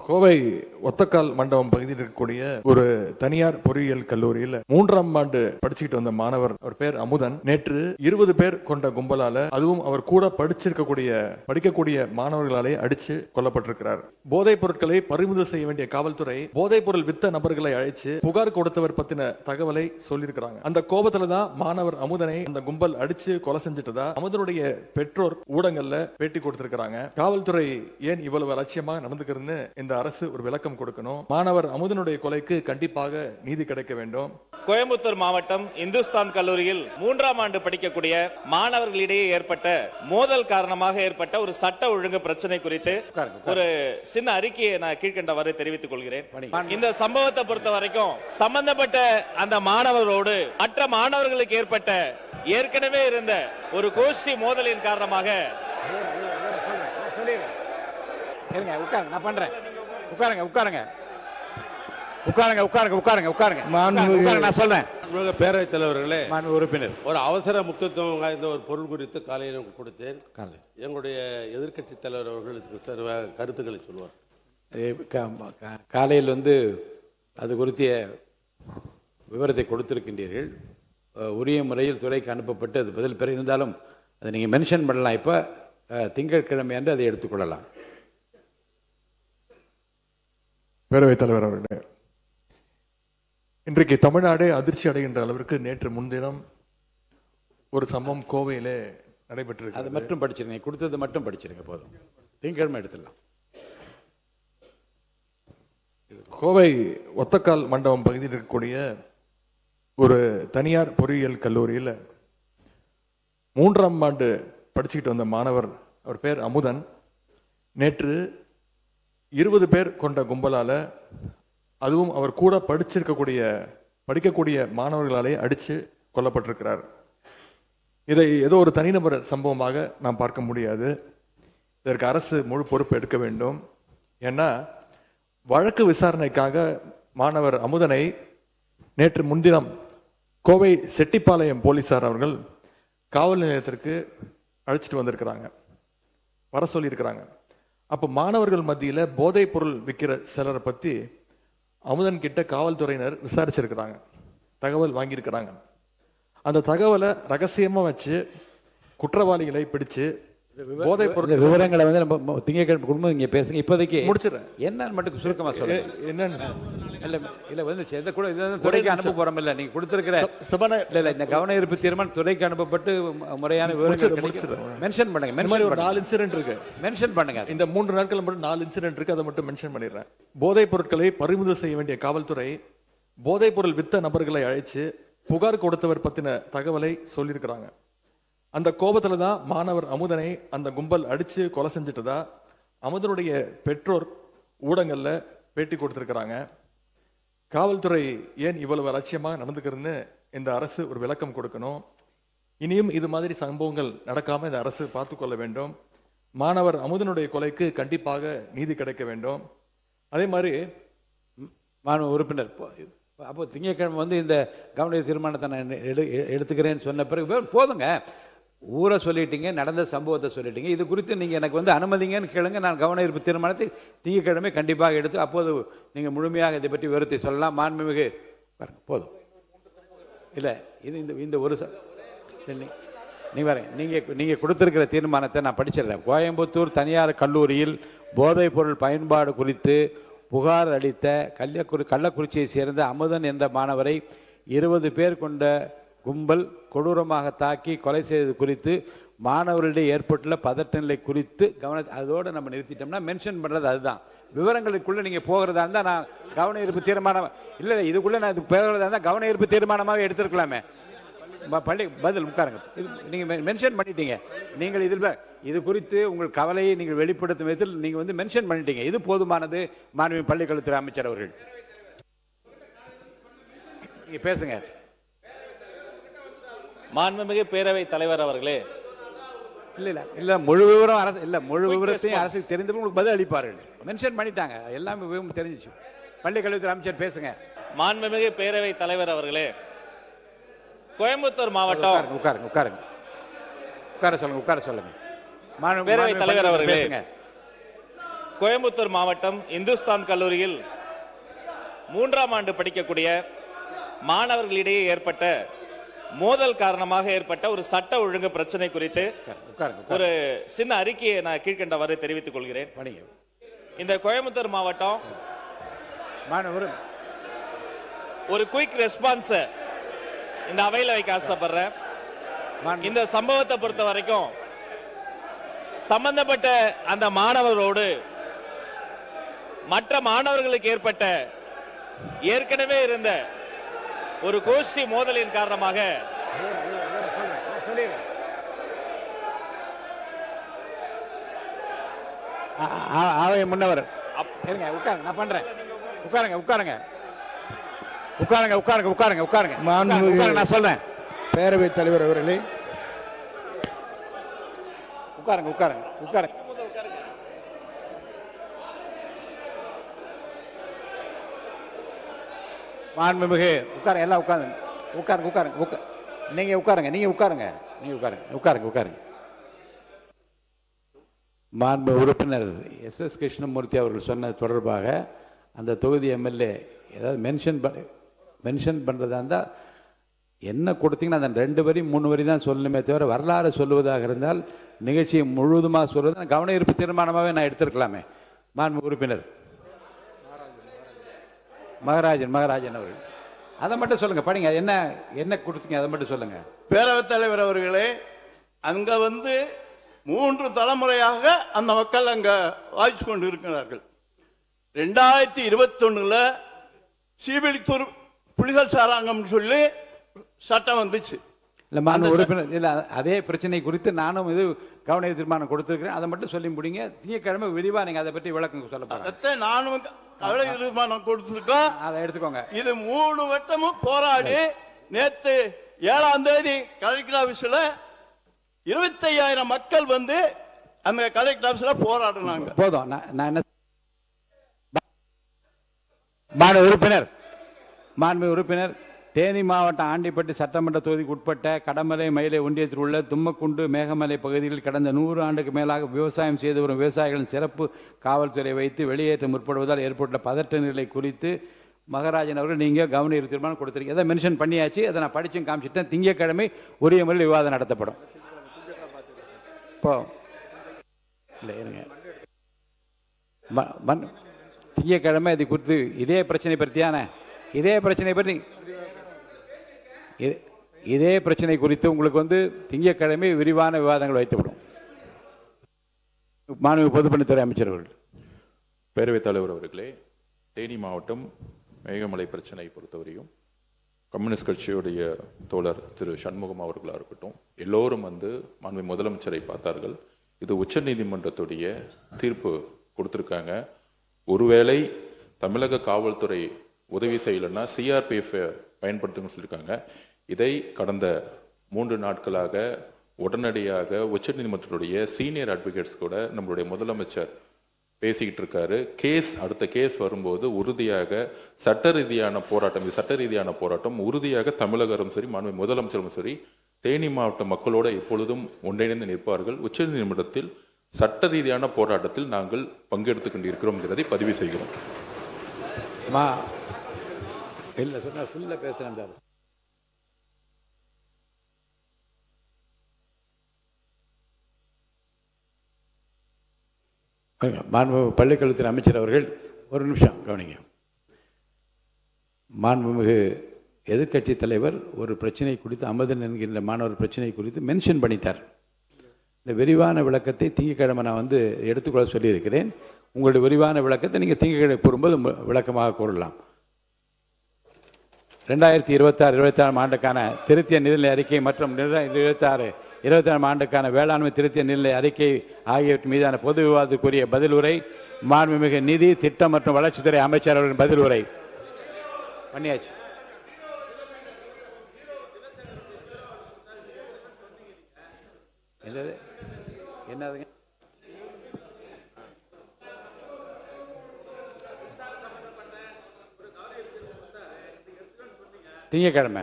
கோவை ஒத்தக்கால் மண்டபம் பகுதியில் இருக்கக்கூடிய ஒரு தனியார் பொறியியல் கல்லூரியில் 3ஆம் ஆண்டு படிச்சுக்கிட்டு வந்த மாணவர், அவர் பேர் அமுதன், நேற்று 20 பேர் கொண்ட கும்பலால, அதுவும் அவர் கூட படிக்கக்கூடிய மாணவர்களாலே அடிச்சு கொல்லப்பட்டிருக்கிறார். போதைப் பொருட்களை பறிமுதல் செய்ய வேண்டிய காவல்துறை போதைப் பொருள் வித்த நபர்களை அழைச்சு புகார் கொடுத்தவர் பத்தின தகவலை சொல்லியிருக்கிறாங்க. அந்த கோபத்துல தான் மாணவர் அமுதனை அந்த கும்பல் அடிச்சு கொலை செஞ்சுட்டதா அமுதனுடைய பெற்றோர் ஊடகங்கள்ல பேட்டி கொடுத்திருக்கிறாங்க. காவல்துறை ஏன் இவ்வளவு அலட்சியமா நடந்துக்கிறதுன்னு இந்த அரசு ஒரு விளக்கம் கொடுக்கணும். மாணவர் அமுதனுடைய கொலைக்கு கண்டிப்பாக நீதி கிடைக்க வேண்டும். கோயம்புத்தூர் மாவட்டம் இந்துஸ்தான் கல்லூரியில் 3ஆம் ஆண்டு படிக்கக்கூடிய மாணவர்களிடையே ஏற்பட்ட மோதல் காரணமாக ஏற்பட்ட ஒரு சட்ட ஒழுங்கு பிரச்சனை குறித்து ஒரு சின்ன அறிக்கையை நான் கீழ்கண்டவாறு தெரிவித்துக் கொள்கிறேன். இந்த சம்பவத்தை பொறுத்த வரைக்கும் சம்பந்தப்பட்ட அந்த மாணவரோடு மற்ற மாணவர்களுக்கு ஏற்பட்ட ஏற்கனவே இருந்த ஒரு கோஷ்டி மோதலின் காரணமாக பேரவைத் தலைவர்களே, உறுப்பினர், ஒரு அவசர முக்கியத்துவம் வாய்ந்த ஒரு பொருள் குறித்து காலையில் கொடுத்தேன். எங்களுடைய எதிர்க்கட்சி தலைவர் அவர்கள் கருத்துக்களை சொல்வார். காலையில் அது குறித்த விவரத்தை கொடுத்திருக்கின்றீர்கள். உரிய முறையில் துறைக்கு அனுப்பப்பட்டு அது பதில் பெற இருந்தாலும் அதை நீங்கள் மென்ஷன் பண்ணலாம். இப்போ திங்கட்கிழமை என்று அதை எடுத்துக்கொள்ளலாம். பேரவைத் தலைவர் அவர்களே, இன்றைக்கு தமிழ்நாடு அதிர்ச்சி அடைகின்ற அளவிற்கு நேற்று முன்தினம் ஒரு சம்பவம் கோவையிலே நடைபெற்றிருக்கு. அது மட்டும் படிச்சிருங்க, கொடுத்தது மட்டும் படிச்சிருங்க, போதும். திங்கட்கிழமை எடுத்துடலாம். கோவை ஒத்தக்கால் மண்டபம் பகுதியில் இருக்கக்கூடிய ஒரு தனியார் பொறியியல் கல்லூரியில் 3ஆம் ஆண்டு படிச்சுக்கிட்டு வந்த மாணவர், அவர் பேர் அமுதன், நேற்று 20 பேர் கொண்ட கும்பலால, அதுவும் அவர் கூட படிக்கக்கூடிய மாணவர்களாலே அடிச்சு கொல்லப்பட்டிருக்கிறார். இதை ஏதோ ஒரு தனிநபர் சம்பவமாக நாம் பார்க்க முடியாது. இதற்கு அரசு முழு பொறுப்பு எடுக்க வேண்டும். ஏன்னா வழக்கு விசாரணைக்காக மாணவர் அமுதனை நேற்று முன்தினம் கோவை செட்டிப்பாளையம் போலீசார் அவர்கள் காவல் நிலையத்திற்கு அழைச்சிட்டு வந்திருக்கிறாங்க, வர சொல்லியிருக்கிறாங்க. அப்போ மாணவர்கள் மத்தியில் போதைப் பொருள் விற்கிற சிலரை பற்றி அமுதன் கிட்ட காவல்துறையினர் விசாரிச்சிருக்கிறாங்க, தகவல் வாங்கியிருக்கிறாங்க. அந்த தகவலை ரகசியமாக வச்சு குற்றவாளிகளை பிடிச்சு போதைப் பொருள் விவரங்களை நம்ம திங்கட்கிழமை குடும்பம் இங்கே பேசுங்க. இப்போதைக்கு முடிச்சிடறேன். என்னன்னு மட்டும் சுருக்கமாக சொல்லுங்க. என்னன்னு இல்லை துறைக்கு அனுப்ப போறோம். இல்லை நீங்கள் கொடுத்துருக்கிற இல்லை இந்த கவன ஈர்ப்பு தீர்மானம் துறைக்கு அனுப்பப்பட்டு முறையான விவரங்கள் மென்ஷன் பண்ணுங்க. ஒரு 4 இன்சிடென்ட் இருக்கு, மென்ஷன் பண்ணுங்க. இந்த 3 நாட்கள் மட்டும் 4 இன்சிடென்ட் இருக்கு, அதை மட்டும் மென்ஷன் பண்ணிடுறேன். போதைப் பொருட்களை பறிமுதல் செய்ய வேண்டிய காவல்துறை போதைப் பொருள் வித்த நபர்களை அழைச்சு புகார் கொடுத்தவர் பத்தின தகவலை சொல்லியிருக்கிறாங்க. அந்த கோபத்துல தான் மாணவர் அமுதனை அந்த கும்பல் அடிச்சு கொலை செஞ்சுட்டதா அமுதனுடைய பெற்றோர் ஊடகங்கள்ல பேட்டி கொடுத்திருக்கிறாங்க. காவல்துறை ஏன் இவ்வளவு அலட்சியமாக நடந்துக்கிறதுன்னு இந்த அரசு ஒரு விளக்கம் கொடுக்கணும். இனியும் இது மாதிரி சம்பவங்கள் நடக்காம இந்த அரசு பார்த்து கொள்ள வேண்டும். மாணவர் அமுதனுடைய கொலைக்கு கண்டிப்பாக நீதி கிடைக்க வேண்டும். அதே மாதிரி மாணவ உறுப்பினர், அப்போ திங்கட்கிழமை இந்த கவன தீர்மானத்தை நான் எடுத்துக்கிறேன்னு சொன்ன பிறகு போதுங்க. ஊரை சொல்லிட்டீங்க, நடந்த சம்பவத்தை சொல்லிட்டீங்க. இது குறித்து நீங்கள் எனக்கு அனுமதிங்கன்னு கேளுங்க. நான் கவன ஈர்ப்பு தீர்மானத்தை திங்கட்கிழமை கண்டிப்பாக எடுத்து அப்போது நீங்கள் முழுமையாக இதை பற்றி விவரத்தை சொல்லலாம். மாண்புமிகு பாருங்க, போதும். இல்லை இது இந்த ஒரு நீங்கள் கொடுத்துருக்கிற தீர்மானத்தை நான் படிச்சிடுறேன். கோயம்புத்தூர் தனியார் கல்லூரியில் போதைப் பொருள் பயன்பாடு குறித்து புகார் அளித்த கள்ளக்குறிச்சியை சேர்ந்த அமுதன் என்ற மாணவரை 20 பேர் கொண்ட கும்பல் கொடூரமாக தாக்கி கொலை செய்தது குறித்து மாணவர்களிடையே ஏற்பட்டுள்ள பதட்ட நிலை குறித்து அதோடு நம்ம நிறுத்திட்டோம்னா மென்ஷன் பண்ணுறது அதுதான். விவரங்களுக்குள்ளே நீங்கள் போகிறதா இருந்தால் நான் கவன ஈர்ப்பு தீர்மானம் இல்லை, இதுக்குள்ளே நான் இது போகிறதா இருந்தால் கவன ஈர்ப்பு தீர்மானமாக எடுத்துருக்கலாமே. பள்ளி பதில் உட்காருங்க. இது நீங்கள் மென்ஷன் பண்ணிட்டீங்க. நீங்கள் இது குறித்து உங்கள் கவலையை நீங்கள் வெளிப்படுத்தும் விதத்தில் நீங்கள் மென்ஷன் பண்ணிட்டீங்க. இது போதுமானது. மாண்புமிகு பள்ளிக்கல்வித்துறை அமைச்சர் அவர்கள் நீங்கள் பேசுங்க. மாண்புமிகு பேரவை தலைவர் அவர்களே, இல்ல முழு விவரம் அரசு இல்ல முழு விவரத்தையும் அரசுக்கு தெரிந்து உங்களுக்கு பதில் அளிப்பார்கள். மென்ஷன் பண்ணிட்டாங்க, எல்லாமே விவரம் தெரிஞ்சிச்சு. பள்ளிக்கல்வித்துறை அமைச்சர் பேசுங்க. மாண்புமிகு பேரவை தலைவர் அவர்களே, கோயம்புத்தூர் மாவட்டம் உட்கார சொல்லுங்க. பேரவை தலைவர் அவர்களே, கோயம்புத்தூர் மாவட்டம் இந்துஸ்தான் கல்லூரியில் 3ஆம் ஆண்டு படிக்கக்கூடிய மாணவர்களிடையே ஏற்பட்ட மோதல் காரணமாக ஏற்பட்ட ஒரு சட்ட ஒழுங்கு பிரச்சனை குறித்து ஒரு சின்ன அறிக்கையை நான் கீழ்கண்டவாறு தெரிவித்துக் கொள்கிறேன். இந்த கோயம்புத்தூர் மாவட்டம் ஒரு குயிக் ரெஸ்பான்ஸ் இந்த அவையில வைக்க ஆசைப்படுறேன். இந்த சம்பவத்தை பொறுத்த வரைக்கும் சம்பந்தப்பட்ட அந்த மாணவரோடு மற்ற மாணவர்களுக்கு ஏற்பட்ட ஏற்கனவே இருந்த ஒரு கோஷ்டி மோதலின் காரணமாக அவை முன்னவர் உட்காருங்க, நான் பண்றேன். உட்காருங்க உட்காருங்க உட்காருங்க உட்காருங்க உட்காருங்க உட்காருங்க உட்காருங்க, நான் சொல்றேன். பேரவைத் தலைவர் அவர்களே, உட்காருங்க உட்காருங்க உட்காருங்க. மாண்புமிகு உட்காருங்க, எல்லாம் உட்காருங்க உட்காருங்க உட்காருங்க நீங்க உட்காருங்க நீங்க உட்காருங்க நீங்க உட்காருங்க உட்காருங்க உட்காருங்க. மாண்பு உறுப்பினர் எஸ் கிருஷ்ணமூர்த்தி அவர்கள் சொன்ன தொடர்பாக அந்த தொகுதி எம்எல்ஏ ஏதாவது மென்ஷன் பண்ணுறதா இருந்தால் என்ன கொடுத்தீங்கன்னா அந்த 2 வரி 3 வரி தான் சொல்லணுமே தவிர வரலாறு சொல்லுவதாக இருந்தால் நிகழ்ச்சியை முழுவதுமாக சொல்வது கவன ஈர்ப்பு தீர்மானமாகவே நான் எடுத்திருக்கலாமே. மாண்பு உறுப்பினர் மகராஜன் அவர்கள் அதை மட்டும் சொல்லுங்க, படிங்க. என்ன என்ன கொடுத்தீங்க அதை மட்டும் சொல்லுங்க. பேரவைத் தலைவர் அவர்களே, அங்க 3 தலைமுறையாக அந்த மக்கள் அங்க வாய்ச்சி கொண்டு இருக்கிறார்கள். 2021 சீவிலித்தூர் புலிகள் சாராங்கம் சொல்லி சட்டம் வந்துச்சு. இல்ல அதே பிரச்சனை குறித்து நானும் இது கவன தீர்மானம் கொடுத்திருக்கிறேன். அதை மட்டும் சொல்லி முடிங்க. திங்கட்கிழமை விரிவா நீங்க அதை பற்றி விளக்கம் சொல்ல போறேன். நானும் கவன தீர்மானம் கொடுத்திருக்கோம். அதை எடுத்துக்கோங்க. இது 3 வருஷமும் போராடி நேற்று 7ஆம் தேதி கலெக்டர் ஆபீஸ்ல 25,000 மக்கள் அந்த கலெக்டர் ஆபீஸ்ல போராடினாங்க. போதும். நான் என்ன மாண்பு உறுப்பினர் தேனி மாவட்டம் ஆண்டிப்பட்டி சட்டமன்ற தொகுதிக்கு உட்பட்ட கடமலை மயிலை ஒன்றியத்தில் உள்ள தும்மக்குண்டு மேகமலை பகுதிகளில் கடந்த 100 ஆண்டுக்கு மேலாக விவசாயம் செய்து வரும் விவசாயிகளின் சிறப்பு காவல்துறை வைத்து வெளியேற்ற முற்படுவதால் ஏற்பட்ட பதட்ட நிலை குறித்து மகராஜன் அவர்கள் நீங்க கவன ஈர்ப்பு தீர்மானம் கொடுத்துருக்கீங்க. அதை மென்ஷன் பண்ணியாச்சு. அதை நான் படிச்சும் காமிச்சிட்டேன். திங்கட்கிழமை உரிய முறையில் விவாதம் நடத்தப்படும். இப்போ இல்லை இருங்க, திங்கட்கிழமை இது குறித்து இதே பிரச்சனை குறித்து உங்களுக்கு திங்கட்கிழமை விரிவான விவாதங்கள் வைக்கப்படும். மாண்பு பொதுப்பணித்துறை அமைச்சர் அவர்கள். பேரவைத் தலைவர் அவர்களே, தேனி மாவட்டம் மேகமலை பிரச்சனை பொறுத்தவரையும் கம்யூனிஸ்ட் கட்சியுடைய தோழர் திரு சண்முகம் அவர்களாக இருக்கட்டும், எல்லோரும் மாண்பு முதலமைச்சரை பார்த்தார்கள். இது உச்ச நீதிமன்றத்துடைய தீர்ப்பு கொடுத்திருக்காங்க. ஒருவேளை தமிழக காவல்துறை உதவி செய்யலைன்னா சிஆர்பிஎஃப் பயன்படுத்துங்கன்னு சொல்லியிருக்காங்க. இதை கடந்த 3 நாட்களாக உடனடியாக உச்ச நீதிமன்றத்துடைய சீனியர் அட்வொகேட்ஸ் கூட நம்மளுடைய முதலமைச்சர் பேசிக்கிட்டு இருக்காரு. அடுத்த கேஸ் வரும்போது உறுதியாக சட்ட ரீதியான போராட்டம் உறுதியாக தமிழக அரசும் சரி மாண்பு முதலமைச்சரும் சரி தேனி மாவட்ட மக்களோட எப்பொழுதும் ஒன்றிணைந்து நிற்பார்கள். உச்ச நீதிமன்றத்தில் சட்ட ரீதியான போராட்டத்தில் நாங்கள் பங்கெடுத்துக் கொண்டிருக்கிறோம் என்பதை பதிவு செய்கிறோம். மாண்பு பள்ளிக்கல்வித்துறை அமைச்சர் அவர்கள் ஒரு நிமிஷம் கவனிங்க. மாண்புமிகு எதிர்க்கட்சி தலைவர் ஒரு பிரச்சனை குறித்து அமுதன் என்கின்ற மாணவர் பிரச்சனை குறித்து மென்ஷன் பண்ணிட்டார். இந்த விரிவான விளக்கத்தை திங்கட்கிழமை நான் எடுத்துக்கொள்ள சொல்லியிருக்கிறேன். உங்களுடைய விரிவான விளக்கத்தை நீங்கள் திங்கட்கிழமை கூறும்போது விளக்கமாக கூறலாம். 2026-27 ஆண்டுக்கான திருத்திய நிதிநிலை அறிக்கை மற்றும் 2026-27 ஆண்டுக்கான வேளாண்மை திருத்திய நிதிநிலை அறிக்கை ஆகியவற்றின் மீதான பொது விவாதத்துக்குரிய பதில் உரை மாண்புமிகு நிதி திட்டம் மற்றும் வளர்ச்சித்துறை அமைச்சர் அவர்களின் பதில் உரை பண்ணியாச்சு. என்னதுங்க? திங்கட்கிழமை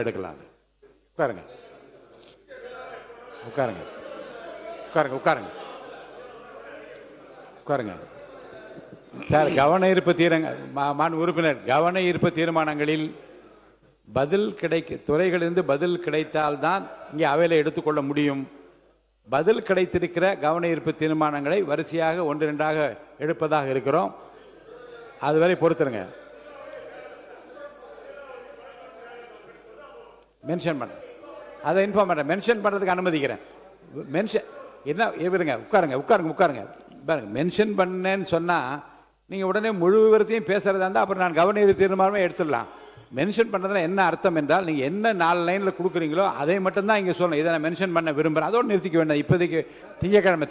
எடுக்கலாம். உட்காருங்க உட்காருங்க உட்காருங்க உட்காருங்க உட்காருங்க சார். கவன ஈர்ப்பு உறுப்பினர், கவன ஈர்ப்பு தீர்மானங்களில் பதில் துறைகளிலிருந்து பதில் கிடைத்தால்தான் இங்கே அவையில் எடுத்துக்கொள்ள முடியும். பதில் கிடைத்திருக்கிற கவன ஈர்ப்பு தீர்மானங்களை வரிசையாக 1-2ஆக எடுப்பதாக இருக்கிறோம். அதுவரை பொறுத்துருங்க. மென்ஷன் பண்ண அதை இன்ஃபார்ம் பண்ணுறேன். மென்ஷன் பண்ணுறதுக்கு அனுமதிக்கிறேன். மென்ஷன் என்ன இருங்க, உட்காருங்க. பாருங்க, மென்ஷன் பண்ணேன்னு சொன்னால் நீங்கள் உடனே முழு விவரத்தையும் பேசுகிறதா இருந்தால் அப்புறம் நான் கவன ஈர்ப்பு தீர்மானமே எடுத்துடலாம். மென்ஷன் பண்ணுறதுல என்ன அர்த்தம் என்றால், நீங்கள் என்ன 4 லைனில் கொடுக்குறீங்களோ அதை மட்டும்தான் இங்கே சொல்லணும். இதை நான் மென்ஷன் பண்ண விரும்புகிறேன், அதோடு நிறுத்திக்க வேண்டாம். இப்போதைக்கு திங்கக்கிழமை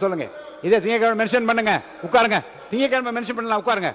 சொல்லுங்கள், இதே திங்கக்கிழமை மென்ஷன் பண்ணுங்க, உட்காருங்க. திங்கக்கிழமை மென்ஷன் பண்ணலாம், உட்காருங்க.